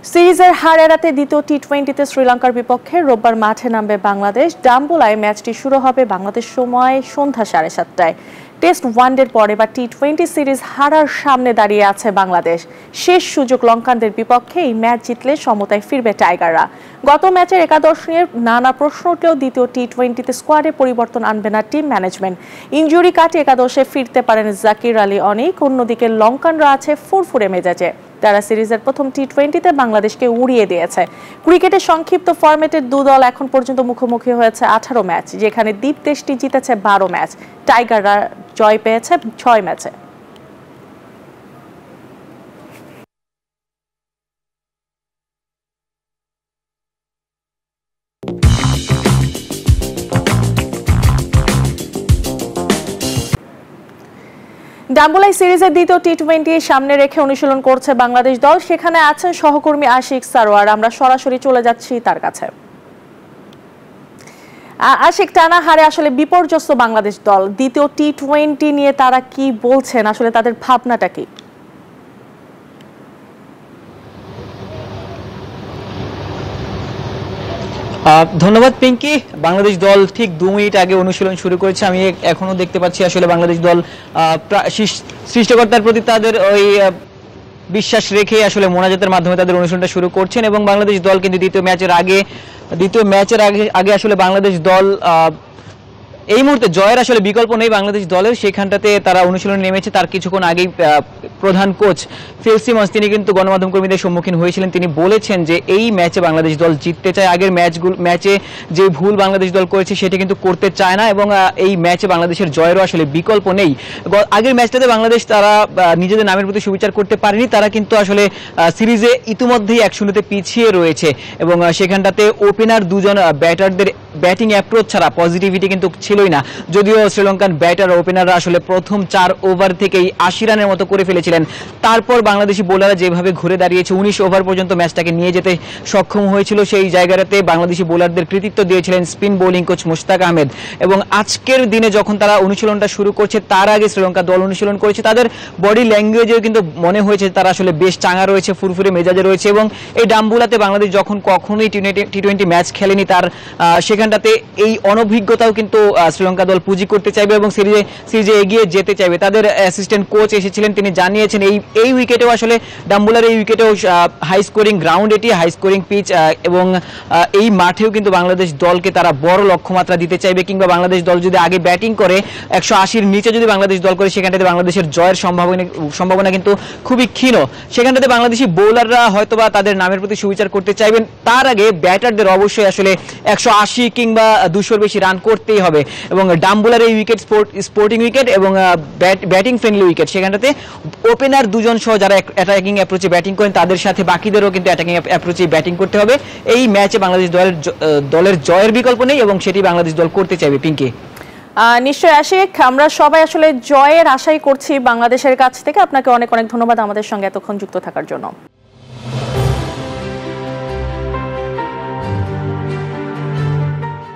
সিরিজের হার এড়াতে দ্বিতীয় টি-20তে শ্রীলঙ্কার বিপক্ষে রোববার মাঠে নামবে বাংলাদেশ। ডাম্বুলায় ম্যাচটি শুরু হবে বাংলাদেশ সময় সন্ধ্যা 7:30টায়। টেস্ট ওয়ানডের পর এবার টি-20 সিরিজ হারার সামনে দাঁড়িয়ে আছে বাংলাদেশ। শেষ সুযোগ লঙ্কানদের বিপক্ষে এই ম্যাচ জিতলে সমতায় ফিরবে টাইগাররা। গত ম্যাচের একাদশ নিয়ে নানা প্রশ্ন উঠলেও দ্বিতীয় টি-20তে স্কোয়াডে পরিবর্তন আনবে না টিম ম্যানেজমেন্ট। ইনজুরি কাটে একাদশে ফিরতে পারেন জাকির আলী অনিক। অন্যদিকে লঙ্কানরা আছে ফুরফুরে মেজাজে। তারা সিরিজের প্রথম টি-20তে বাংলাদেশকে উড়িয়ে দিয়েছে। ক্রিকেটের সংক্ষিপ্ত ফরম্যাটের দু দল এখন পর্যন্ত মুখোমুখি হয়েছে 18 ম্যাচ, যেখানে দ্বীপ দেশটি জিতেছে 12 ম্যাচ। টাইগাররা জয় পেয়েছে 6 ম্যাচে। ডাম্বুলাই সিরিজের দ্বিতীয় টি-20 সামনে রেখে অনুশীলন করছে বাংলাদেশ দল। সেখানে আছেন সহকর্মী আশিক সারোয়ার। আমরা সরাসরি চলে যাচ্ছি তার কাছে। আশিক, টানা হারে আসলে বিপর্যস্ত বাংলাদেশ দল, দ্বিতীয় টি-20 নিয়ে তারা কি বলছেন, আসলে তাদের ভাবনাটা কি? ধন্যবাদ পিঙ্কি। বাংলাদেশ দল ঠিক 2 মিনিট আগে অনুশীলন শুরু করেছে। আমি এখনো দেখতে পাচ্ছি আসলে বাংলাদেশ দল সৃষ্টিকর্তার প্রতি তাদের ওই বিশ্বাস রেখে আসলে মোনাজাতের মাধ্যমে তাদের অনুশীলনটা শুরু করছেন। এবং বাংলাদেশ দল কিন্তু দ্বিতীয় ম্যাচের আগে আসলে বাংলাদেশ দল এই মুহূর্তে জয়ের আসলে বিকল্প নেই বাংলাদেশ দলের। সেখানটাতে তারা অনুশীলনে নেমেছে। তার কিছুক্ষণ আগেই প্রধান কোচ ফিল সিমন্স তিনি কিন্তু গণমাধ্যম কর্মীদের সম্মুখীন হয়েছিলেন। তিনি বলেছেন যে এই ম্যাচে বাংলাদেশ দল জিততে চায়, আগের ম্যাচে যে ভুল বাংলাদেশ দল করেছে সেটা কিন্তু করতে চায় না, এবং এই ম্যাচে বাংলাদেশের জয়েরও আসলে বিকল্প নেই। আগের ম্যাচটাতে বাংলাদেশ তারা নিজেদের নামের প্রতি সুবিচার করতে পারেনি। তারা কিন্তু আসলে সিরিজে ইতিমধ্যেই 1-0 পিছিয়ে রয়েছে, এবং সেখানটাতে ওপেনার দুজন ব্যাটারদের ব্যাটিং অ্যাপ্রোচ ছাড়া পজিটিভিটি কিন্তু ছিলই না। যদিও শ্রীলঙ্কান ব্যাটার ওপেনাররা আসলে প্রথম 4 ওভার থেকেই 80 রানের মতো করে ফেলেছিলেন। তারপর বাংলাদেশি বোলাররা যেভাবে ঘুরে দাঁড়িয়েছে 19 ওভার পর্যন্ত ম্যাচটাকে নিয়ে যেতে সক্ষম হয়েছিল, সেই জায়গাটাতে বাংলাদেশি বোলারদের কৃতিত্ব দিয়েছিলেন spin bowling coach Mushtaq Ahmed. এবং আজকের দিনে যখন তারা অনুশীলনটা শুরু করছে, তার আগে শ্রীলঙ্কা দল অনুশীলন করেছে, তাদের বডি ল্যাঙ্গুয়েজেও কিন্তু মনে হয়েছে তারা আসলে বেশ চাঙা রয়েছে, ফুরফুরে মেজাজে রয়েছে। এবং এই ডাম্বুলাতে বাংলাদেশ যখন কখনোই টি-20 ম্যাচ খেলেনি, তার সেখানটাতে এই অনভিজ্ঞতাও কিন্তু শ্রীলঙ্কা দল পুঁজি করতে চাইবে এবং সিরিজে এগিয়ে যেতে চাইবে। তাদের অ্যাসিস্ট্যান্ট কোচ এসেছিলেন, তিনি জানিয়েছেন এই উইকেটেও আসলে ডাম্বুলার এই উইকেটেও হাই স্কোরিং গ্রাউন্ড, এটি হাই স্কোরিং পিচ, এবং এই মাঠেও কিন্তু বাংলাদেশ দলকে তারা বড় লক্ষ্যমাত্রা দিতে চাইবে। কিংবা বাংলাদেশ দল যদি আগে ব্যাটিং করে 180-র নিচে যদি বাংলাদেশ দল করে, সেখানটাতে বাংলাদেশের জয়ের সম্ভাবনা কিন্তু খুবই ক্ষীণ। সেখানটাতে বাংলাদেশি বোলাররা হয়তোবা তাদের নামের প্রতি সুবিচার করতে চাইবেন। তার আগে ব্যাটারদের অবশ্যই আসলে 180 কিংবা 200-র বেশি রান করতেই হবে। এবং ডাম্বুলার এই উইকেট স্পোর্টিং উইকেট এবং ব্যাটিং ফ্রেন্ডলি উইকেট, সেখানটাতে ওপেনার দুজন সহ যারা অ্যাটাকিং অ্যাপ্রোচে ব্যাটিং করেন তাদের সাথে বাকিদেরও কিন্তু অ্যাটাকিং অ্যাপ্রোচে ব্যাটিং করতে হবে। এই ম্যাচে বাংলাদেশ দলের জয়ের বিকল্প নেই, এবং সেটি বাংলাদেশ দল করতে চাইবে পিঙ্কি। নিশ্চয়ই আশিক, আমরা সবাই আসলে জয়ের আশাই করছি বাংলাদেশের কাছ থেকে। আপনাকে অনেক অনেক ধন্যবাদ আমাদের সঙ্গে এতক্ষণ যুক্ত থাকার জন্য।